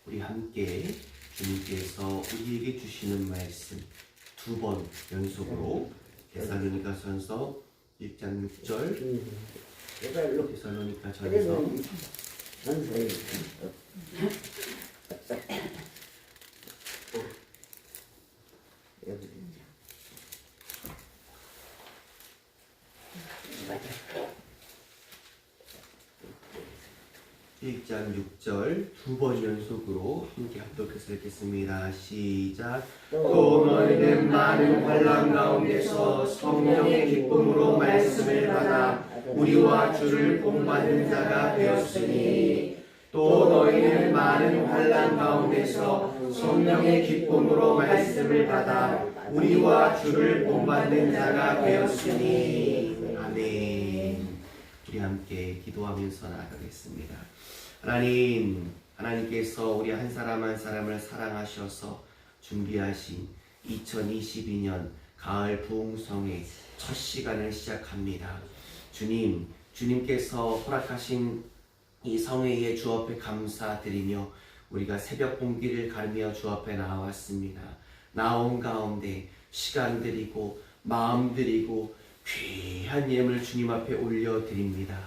우리 함께 주님께서 우리에게 주시는 말씀 두 번 연속으로 데살로니가전서 1장 6절 데살로니가전서 (1장 6절) 두 번 연속으로 함께 합독해서 읽겠습니다. 시작. 또 너희는 많은 환난 가운데서 성령의 기쁨으로 말씀을 받아 우리와 주를 본받는 자가 되었으니 또 너희는 많은 환난 가운데서 성령의 기쁨으로 말씀을 받아 우리와 주를 본받는 자가 되었으니. 아멘. 우리 함께 기도하면서 나아가겠습니다. 하나님께서 우리 한 사람 한 사람을 사랑하셔서 준비하신 2022년 가을 부흥성의 첫 시간을 시작합니다. 주님께서 허락하신 이 성회의 주 앞에 감사드리며 우리가 새벽 공기를 가르며 주 앞에 나왔습니다. 나온 가운데 시간 드리고 마음 드리고 귀한 예물 주님 앞에 올려드립니다.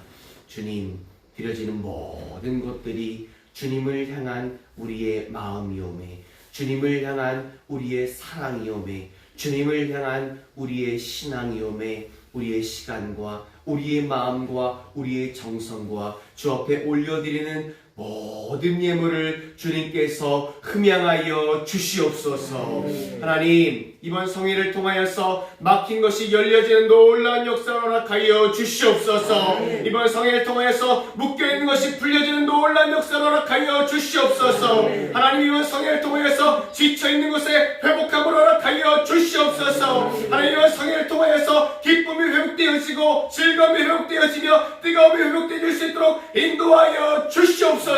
주님, 드려지는 모든 것들이 주님을 향한 우리의 마음이오매, 주님을 향한 우리의 사랑이오매, 주님을 향한 우리의 신앙이오매, 우리의 시간과 우리의 마음과 우리의 정성과 주 앞에 올려드리는 모든 예물을 주님께서 흠양하여 주시옵소서. 하나님, 이번 성회를 통하여서 막힌 것이 열려지는 놀라운 역사를 허락하여 주시옵소서. 이번 성회를 통하여서 묶여있는 것이 풀려지는 놀라운 역사를 허락하여 주시옵소서. 하나님, 이번 성회를 통하여서 지쳐있는 것에 회복함을 허락하여 주시옵소서. 하나님, 이번 성회를 통하여서 기쁨이 회복되어지고 즐거움이 회복되어지며 뜨거움이 회복되어질 수 있도록 인도하여 주시옵소서.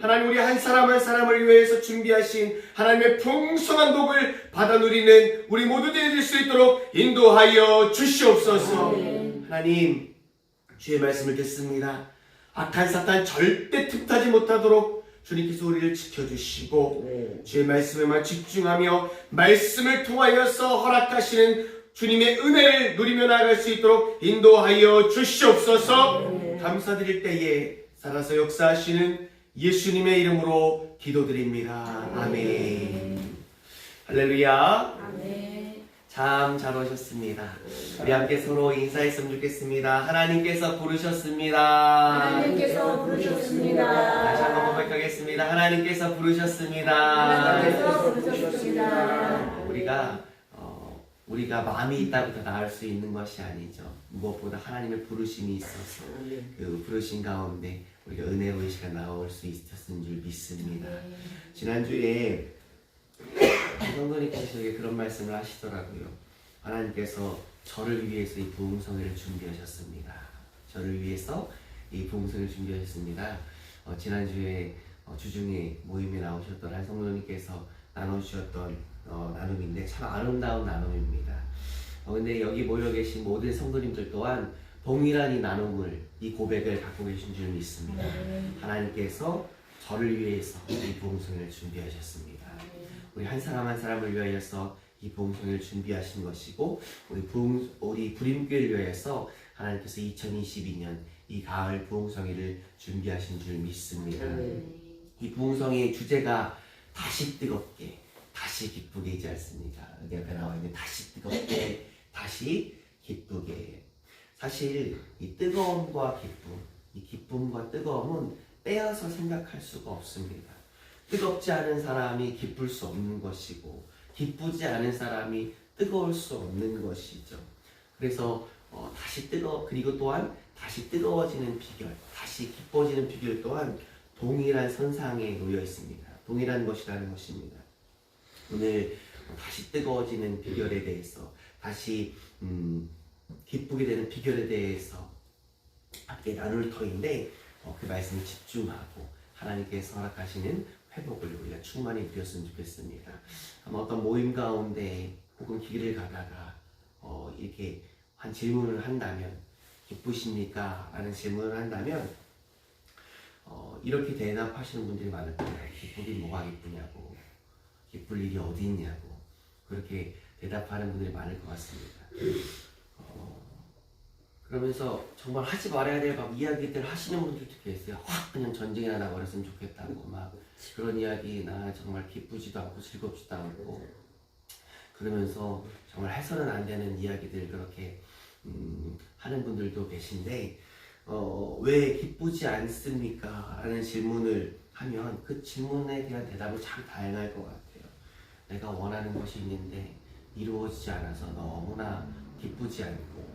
하나님, 우리 한 사람 한 사람을 위해서 준비하신 하나님의 풍성한 복을 받아 누리는 우리 모두 되어질 수 있도록 인도하여 주시옵소서. 하나님, 주의 말씀을 듣습니다. 악한 사탄 절대 틈타지 못하도록 주님께서 우리를 지켜주시고 주의 말씀에만 집중하며 말씀을 통하여서 허락하시는 주님의 은혜를 누리며 나아갈 수 있도록 인도하여 주시옵소서. 감사드릴 때에 살아서 역사하시는 예수님의 이름으로 기도드립니다. 아멘. 할렐루야. 아멘. 참 잘 오셨습니다. 우리 함께 서로 인사했으면 좋겠습니다. 하나님께서 부르셨습니다. 하나님께서 부르셨습니다. 다시 한번 고백하겠습니다. 하나님께서 부르셨습니다. 하나님께서 부르셨습니다. 우리가 마음이 있다고 더 나을 수 있는 것이 아니죠. 무엇보다 하나님의 부르심이 있어서 그 부르심 가운데 우리가 은혜로운 시간 나올 수 있었은 줄 믿습니다. 지난주에 성도님께서 그런 말씀을 하시더라고요. 하나님께서 저를 위해서 이 부흥성회를 준비하셨습니다. 저를 위해서 이 부흥성회를 준비하셨습니다. 지난주에 주중에 모임에 나오셨던 한 성도님께서 나눠주셨던 나눔인데 참 아름다운 나눔입니다. 근데 여기 모여 계신 모든 성도님들 또한 동일한 이 나눔을, 이 고백을 갖고 계신 줄 믿습니다. 하나님께서 저를 위해서 이 부흥성회를 준비하셨습니다. 우리 한 사람 한 사람을 위하여서 이 부흥성회를 준비하신 것이고 우리 부림교회를 위하여서 하나님께서 2022년 이 가을 부흥성회를 준비하신 줄 믿습니다. 이 부흥성회의 주제가 다시 뜨겁게 다시 기쁘게이지 않습니까? 여기 앞에 나와 있는 다시 뜨겁게 다시 기쁘게. 사실 이 뜨거움과 기쁨, 이 기쁨과 뜨거움은 떼어서 생각할 수가 없습니다. 뜨겁지 않은 사람이 기쁠 수 없는 것이고 기쁘지 않은 사람이 뜨거울 수 없는 것이죠. 그래서 그리고 또한 다시 뜨거워지는 비결, 다시 기뻐지는 비결 또한 동일한 선상에 놓여 있습니다. 동일한 것이라는 것입니다. 오늘 다시 뜨거워지는 비결에 대해서, 다시 기쁘게 되는 비결에 대해서 함께 나눌 터인데 그 말씀에 집중하고 하나님께서 허락하시는 회복을 우리가 충만히 누렸으면 좋겠습니다. 아마 어떤 모임 가운데 혹은 길을 가다가 이렇게 한 질문을 한다면, 기쁘십니까? 라는 질문을 한다면 이렇게 대답하시는 분들이 많을 거예요. 기쁘긴 뭐가 기쁘냐고, 기쁠 일이 어디 있냐고, 그렇게 대답하는 분들이 많을 것 같습니다. 그러면서 정말 하지 말아야 될 막 이야기들 하시는 분들도 계세요. 확 그냥 전쟁이나 나버렸으면 좋겠다고 막 그런 이야기, 나 정말 기쁘지도 않고 즐겁지도 않고, 그러면서 정말 해서는 안 되는 이야기들 그렇게 하는 분들도 계신데, 왜 기쁘지 않습니까? 라는 질문을 하면 그 질문에 대한 대답은 참 다양할 것 같아요. 내가 원하는 것이 있는데 이루어지지 않아서 너무나 기쁘지 않고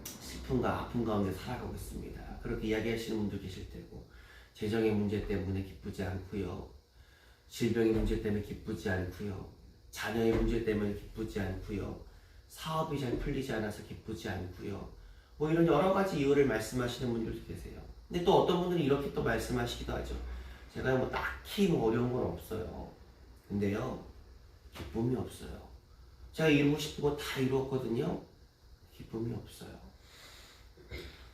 슬픔과 아픔 가운데 살아가고 있습니다. 그렇게 이야기하시는 분도 계실 테고, 재정의 문제 때문에 기쁘지 않고요, 질병의 문제 때문에 기쁘지 않고요, 자녀의 문제 때문에 기쁘지 않고요, 사업이 잘 풀리지 않아서 기쁘지 않고요, 뭐 이런 여러 가지 이유를 말씀하시는 분들도 계세요. 근데 또 어떤 분들은 이렇게 또 말씀하시기도 하죠. 제가 뭐 딱히 뭐 어려운 건 없어요. 근데요, 기쁨이 없어요. 제가 이루고 싶은 거 다 이루었거든요. 기쁨이 없어요.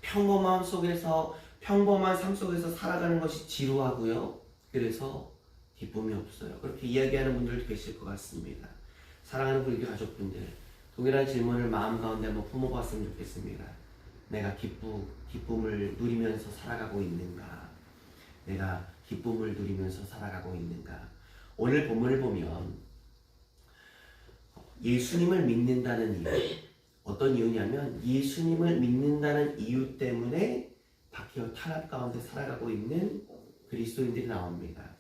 평범한 삶 속에서 살아가는 것이 지루하고요. 그래서 기쁨이 없어요. 그렇게 이야기하는 분들도 계실 것 같습니다. 사랑하는 불교 가족분들, 동일한 질문을 마음 가운데 한번 품어봤으면 좋겠습니다. 내가 기쁨을 누리면서 살아가고 있는가? 내가 기쁨을 누리면서 살아가고 있는가? 오늘 본문을 보면 예수님을 믿는다는 이유, 어떤 이유냐면 예수님을 믿는다는 이유 때문에 박해와 탄압 가운데 살아가고 있는 그리스도인들이 나옵니다.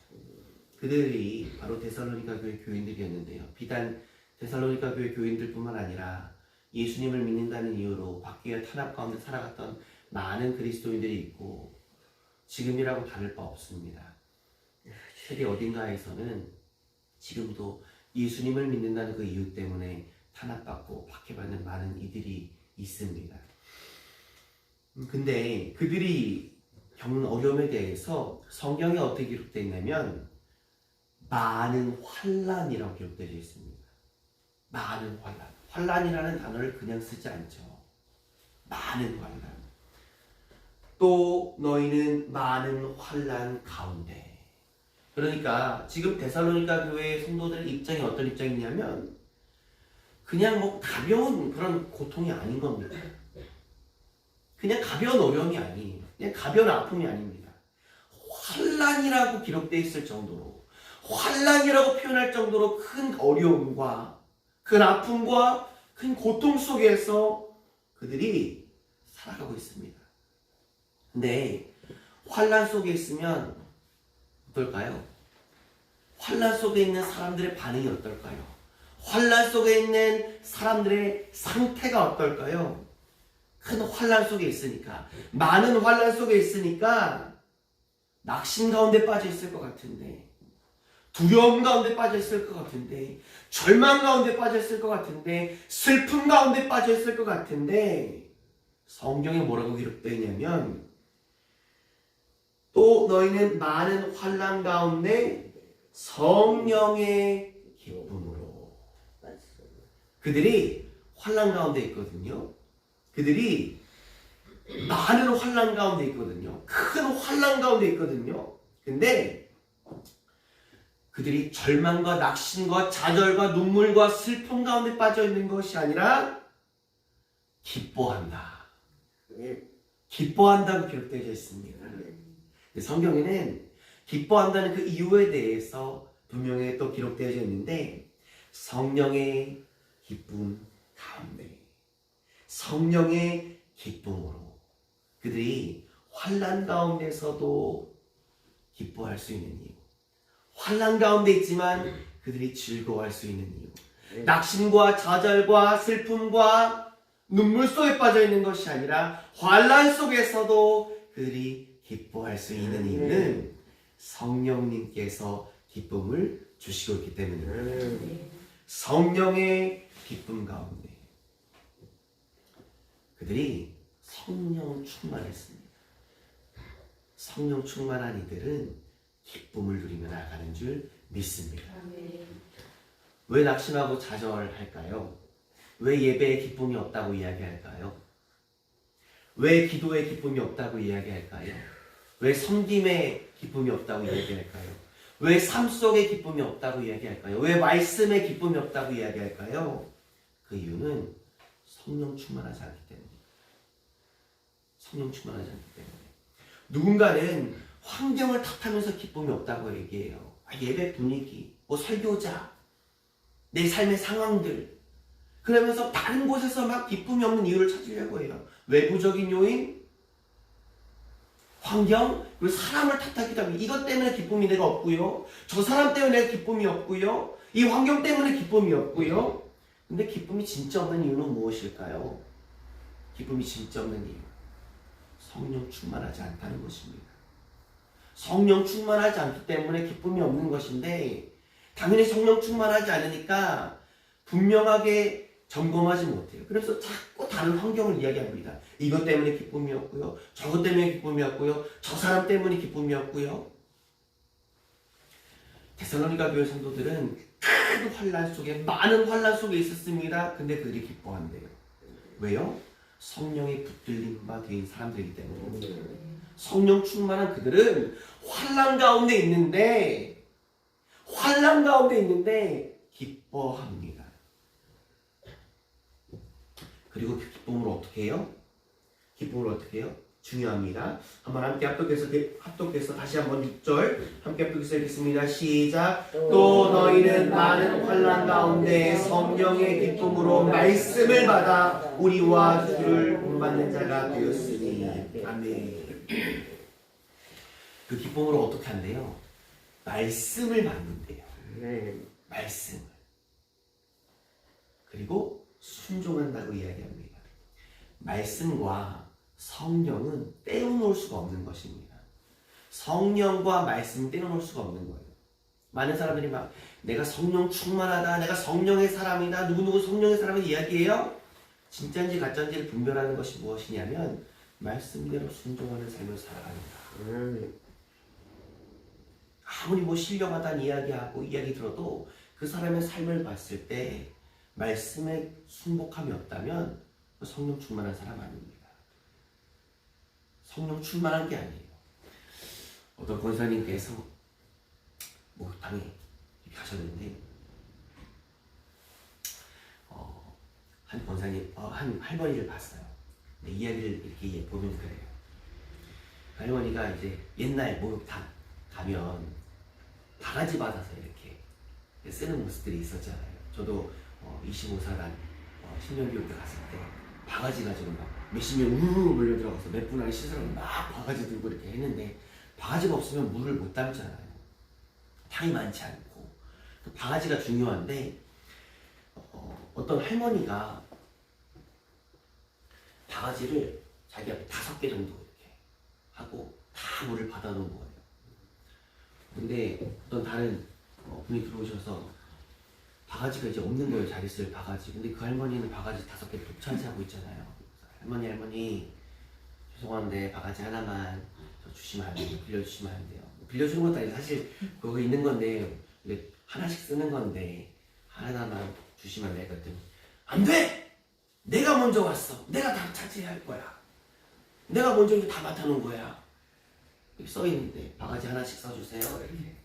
그들이 바로 데살로니가 교회 교인들이었는데요. 비단 데살로니가 교회 교인들뿐만 아니라 예수님을 믿는다는 이유로 박해와 탄압 가운데 살아갔던 많은 그리스도인들이 있고, 지금이라고 다를 바 없습니다. 세계 어딘가에서는 지금도 예수님을 믿는다는 그 이유 때문에 탄압받고 박해받는 많은 이들이 있습니다. 근데 그들이 겪는 어려움에 대해서 성경에 어떻게 기록되어 있냐면 많은 환난이라고 기록되어 있습니다. 많은 환난. 환난이라는 단어를 그냥 쓰지 않죠. 많은 환난. 또 너희는 많은 환난 가운데. 그러니까 지금 데살로니가 교회의 성도들의 입장이 어떤 입장이냐면 그냥 뭐 가벼운 그런 고통이 아닌 겁니다. 그냥 가벼운 어려움이 아니에요. 그냥 가벼운 아픔이 아닙니다. 환난이라고 기록되어 있을 정도로, 환난이라고 표현할 정도로 큰 어려움과 큰 아픔과 큰 고통 속에서 그들이 살아가고 있습니다. 근데 환난 속에 있으면 어떨까요? 환난 속에 있는 사람들의 반응이 어떨까요? 환난 속에 있는 사람들의 상태가 어떨까요? 큰 환난 속에 있으니까, 많은 환난 속에 있으니까 낙심 가운데 빠져 있을 것 같은데, 두려움 가운데 빠져 있을 것 같은데, 절망 가운데 빠져 있을 것 같은데, 슬픔 가운데 빠져 있을 것 같은데, 성경에 뭐라고 기록되어 있냐면 또 너희는 많은 환난 가운데 성령의 기쁨으로. 그들이 환난 가운데 있거든요. 그들이 많은 환난 가운데 있거든요. 큰 환난 가운데 있거든요. 근데 그들이 절망과 낙심과 좌절과 눈물과 슬픔 가운데 빠져 있는 것이 아니라 기뻐한다. 기뻐한다고 기록되어 있습니다. 성경에는 기뻐한다는 그 이유에 대해서 분명히 또 기록되어 있는데, 성령의 기쁨 가운데, 성령의 기쁨으로 그들이 환난 가운데서도 기뻐할 수 있는 이유, 환난 가운데 있지만 그들이 즐거워할 수 있는 이유, 낙심과 좌절과 슬픔과 눈물 속에 빠져 있는 것이 아니라 환난 속에서도 그들이 기뻐할 수 있는 이유는 성령님께서 기쁨을 주시고 있기 때문입니다. 성령의 기쁨 가운데 그들이 성령 충만했습니다. 성령 충만한 이들은 기쁨을 누리며 나아가는 줄 믿습니다. 왜 낙심하고 좌절할까요? 왜 예배에 기쁨이 없다고 이야기할까요? 왜 기도에 기쁨이 없다고 이야기할까요? 왜 섬김에 기쁨이 없다고 이야기할까요? 왜 삶 속에 기쁨이 없다고 이야기할까요? 왜 말씀에 기쁨이 없다고 이야기할까요? 그 이유는 성령 충만하지 않기 때문입니다. 성령 충만하지 않기 때문에. 누군가는 환경을 탓하면서 기쁨이 없다고 얘기해요. 예배 분위기, 뭐 설교자, 내 삶의 상황들. 그러면서 다른 곳에서 막 기쁨이 없는 이유를 찾으려고 해요. 외부적인 요인, 환경, 그리고 사람을 탓하기도 합니다. 이것 때문에 기쁨이 내가 없고요. 저 사람 때문에 내가 기쁨이 없고요. 이 환경 때문에 기쁨이 없고요. 근데 기쁨이 진짜 없는 이유는 무엇일까요? 기쁨이 진짜 없는 이유. 성령 충만하지 않다는 것입니다. 성령 충만하지 않기 때문에 기쁨이 없는 것인데, 당연히 성령 충만하지 않으니까 분명하게 점검하지 못해요. 그래서 자꾸 다른 환경을 이야기합니다. 이것 때문에 기쁨이 없고요. 저것 때문에 기쁨이 없고요. 저 사람 때문에 기쁨이 없고요. 데살로니가 교회 성도들은 큰 환난 속에, 많은 환난 속에 있었습니다. 근데 그들이 기뻐한대요. 왜요? 성령의 붙들림 바 되인 사람들이기 때문에. 성령 충만한 그들은 환난 가운데 있는데 기뻐합니다. 그리고 그 기쁨을 어떻게 해요? 중요합니다. 한번 함께 합독해서 다시 한번 6절 함께 합독해서 읽겠습니다. 시작. 또 너희는 많은 환난 가운데 성령의 기쁨으로 말씀을 받아 우리와 주를 본받는 자가 되었으니. 아멘. 그 기쁨으로 어떻게 한대요? 말씀을 받는데요. 말씀을. 그리고 순종한다고 이야기합니다. 말씀과 성령은 떼어놓을 수가 없는 것입니다. 성령과 말씀 떼어놓을 수가 없는 거예요. 많은 사람들이 막 내가 성령 충만하다, 내가 성령의 사람이다, 누구누구 성령의 사람을 이야기해요. 진짜인지 가짜인지를 분별하는 것이 무엇이냐면 말씀대로 순종하는 삶을 살아갑니다. 아무리 뭐 신령하다는 이야기 들어도 그 사람의 삶을 봤을 때 말씀에 순복함이 없다면 성령 충만한 사람 아닙니다. 성령 충만한 게 아니에요. 어떤 권사님께서 목욕탕에 가셨는데 한 권사님, 한 할머니를 봤어요. 이야기를 이렇게 보면 그래요. 할머니가 이제 옛날 목욕탕 가면 바가지 받아서 이렇게 쓰는 모습들이 있었잖아요. 저도 25사단 신년교육 때 갔을 때 바가지 가지고 막 몇십 명 우르르 몰려들어가서 몇 분 안에 씻으라고 막 바가지 들고 이렇게 했는데, 바가지가 없으면 물을 못 담잖아요. 탕이 많지 않고. 바가지가 중요한데 어떤 할머니가 바가지를 자기 앞에 5개 정도 이렇게 하고 다 물을 받아 놓은 거예요. 근데 어떤 다른 분이 들어오셔서 바가지가 이제 없는 거예요. 자기 쓸 바가지. 근데 그 할머니는 바가지 5개 독차지하고 있잖아요. 할머니 죄송한데 바가지 하나만 저 주시면 안 돼요? 빌려주시면 안 돼요? 빌려주는 것도 아니고 사실 그거 있는 건데 하나씩 쓰는 건데 하나만 주시면 안 돼요? 그랬더니 안 돼! 내가 먼저 왔어. 내가 다 차지해야 할 거야. 내가 먼저 이제 다 맡아놓은 거야. 여기 써있는데 바가지 하나씩 써주세요. 이렇게.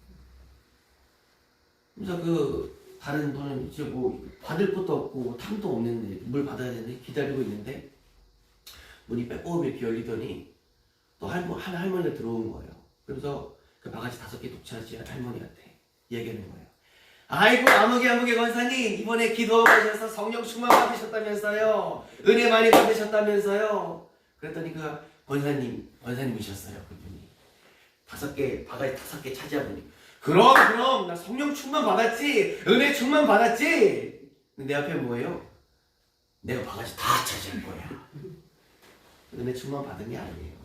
그래서 그 다른 분은 이제 뭐 받을 것도 없고 탕도 없는데 물 받아야 되는데 기다리고 있는데 문이 빼꼼 이렇게 열리더니 또 한 할머니가 들어온 거예요. 그래서 그 바가지 5개 독차지한 할머니한테 얘기하는 거예요. 아이고 아무개 권사님 이번에 기도하셔서 성령 충만 받으셨다면서요. 은혜 많이 받으셨다면서요. 그랬더니 그 권사님이셨어요. 그분이 바가지 5개 차지하더니 그럼 나 성령 충만 받았지, 은혜 충만 받았지. 근데 내 앞에 뭐예요? 내가 바가지 다 차지할 거야. 은혜 충만 받은 게 아니에요.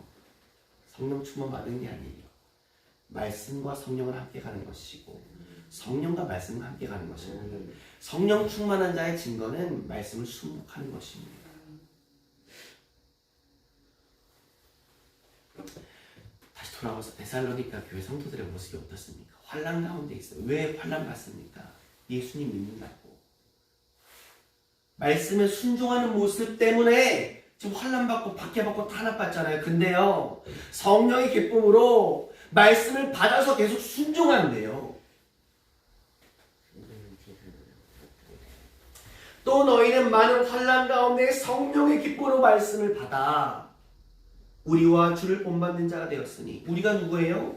성령 충만 받은 게 아니에요. 말씀과 성령을 함께 가는 것이고 성령과 말씀을 함께 가는 것입니다. 성령 충만한 자의 증거는 말씀을 순복하는 것입니다. 다시 돌아와서 데살로니가 교회 성도들의 모습이 어떻습니까? 환난 가운데 있어요. 왜 환난 받습니까? 예수님 믿는다고. 말씀에 순종하는 모습 때문에 지금 환난받고 박해받고 탄압받잖아요. 근데요, 성령의 기쁨으로 말씀을 받아서 계속 순종한대요. 또 너희는 많은 환난 가운데 성령의 기쁨으로 말씀을 받아 우리와 주를 본받는 자가 되었으니. 우리가 누구예요?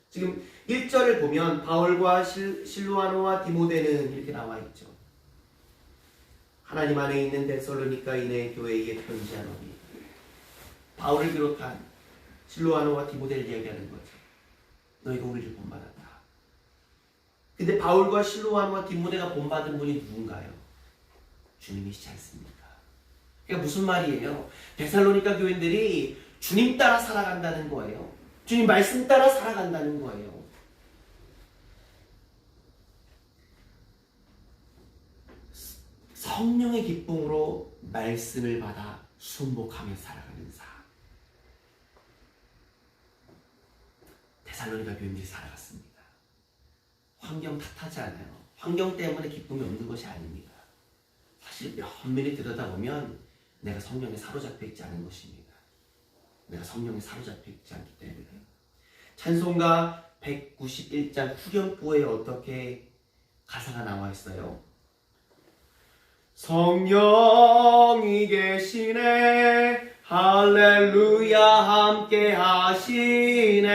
지금 1절을 보면 바울과 실로아노와 디모데는 이렇게 나와 있죠. 하나님 안에 있는 데살로니가인의 교회에 편지하노니. 바울을 비롯한 실로아노와 디모데를 이야기하는 거죠. 너희가 우리를 본받았다. 근데 바울과 실로아노와 디모데가 본받은 분이 누군가요? 주님이시지 않습니까? 그러니까 무슨 말이에요? 데살로니가 교인들이 주님 따라 살아간다는 거예요. 주님 말씀 따라 살아간다는 거예요. 성령의 기쁨으로 말씀을 받아 순복하며 살아가는 삶. 데살로니가 교인들이 살아갔습니다. 환경 탓하지 않아요. 환경 때문에 기쁨이 없는 것이 아닙니다. 사실 면밀히 들여다보면 내가 성령에 사로잡혀 있지 않은 것입니다. 내가 성령에 사로잡혀 있지 않기 때문에. 찬송가 191장 후렴구에 어떻게 가사가 나와 있어요? 성령이 계시네 할렐루야 함께 하시네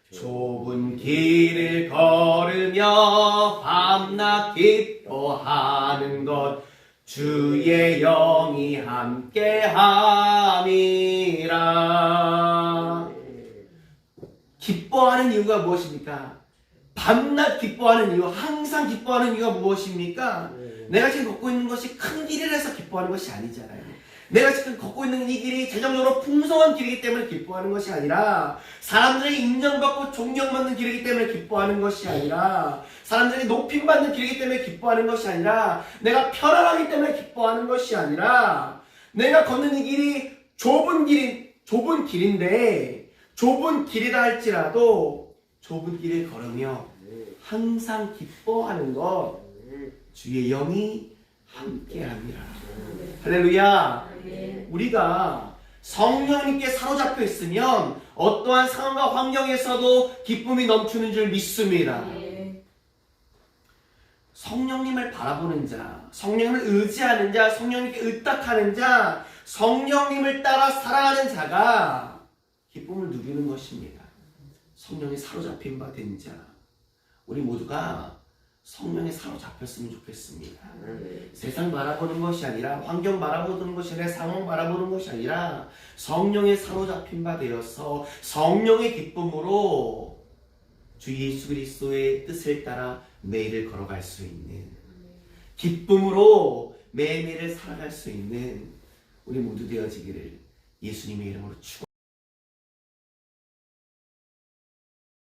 좁은 길을 걸으며 밤낮 기뻐하는 것 주의 영이 함께함이라. 기뻐하는 이유가 무엇입니까? 밤낮 기뻐하는 이유, 항상 기뻐하는 이유가 무엇입니까? 내가 지금 걷고 있는 것이 큰 길이라서 기뻐하는 것이 아니잖아요. 내가 지금 걷고 있는 이 길이 재정적으로 풍성한 길이기 때문에 기뻐하는 것이 아니라, 사람들이 인정받고 존경받는 길이기 때문에 기뻐하는 것이 아니라, 사람들이 높임받는 길이기 때문에 기뻐하는 것이 아니라, 내가 편안하기 때문에 기뻐하는 것이 아니라, 내가 걷는 이 길이 좁은 길인데 좁은 길이라 할지라도 좁은 길을 걸으며 항상 기뻐하는 것 주의 영이 함께합니다. 할렐루야. 우리가 성령님께 사로잡혀 있으면 어떠한 상황과 환경에서도 기쁨이 넘치는 줄 믿습니다. 성령님을 바라보는 자, 성령님을 의지하는 자, 성령님께 의탁하는 자, 성령님을 따라 살아가는 자가 기쁨을 누리는 것입니다. 성령에 사로잡힌 바 된 자, 우리 모두가 성령에 사로잡혔으면 좋겠습니다. 세상 바라보는 것이 아니라, 환경 바라보는 것이 아니라, 상황 바라보는 것이 아니라 성령에 사로잡힌 바 되어서 성령의 기쁨으로 주 예수 그리스도의 뜻을 따라 매일을 걸어갈 수 있는, 기쁨으로 매일매일을 살아갈 수 있는 우리 모두 되어지기를 예수님의 이름으로 축원합니다.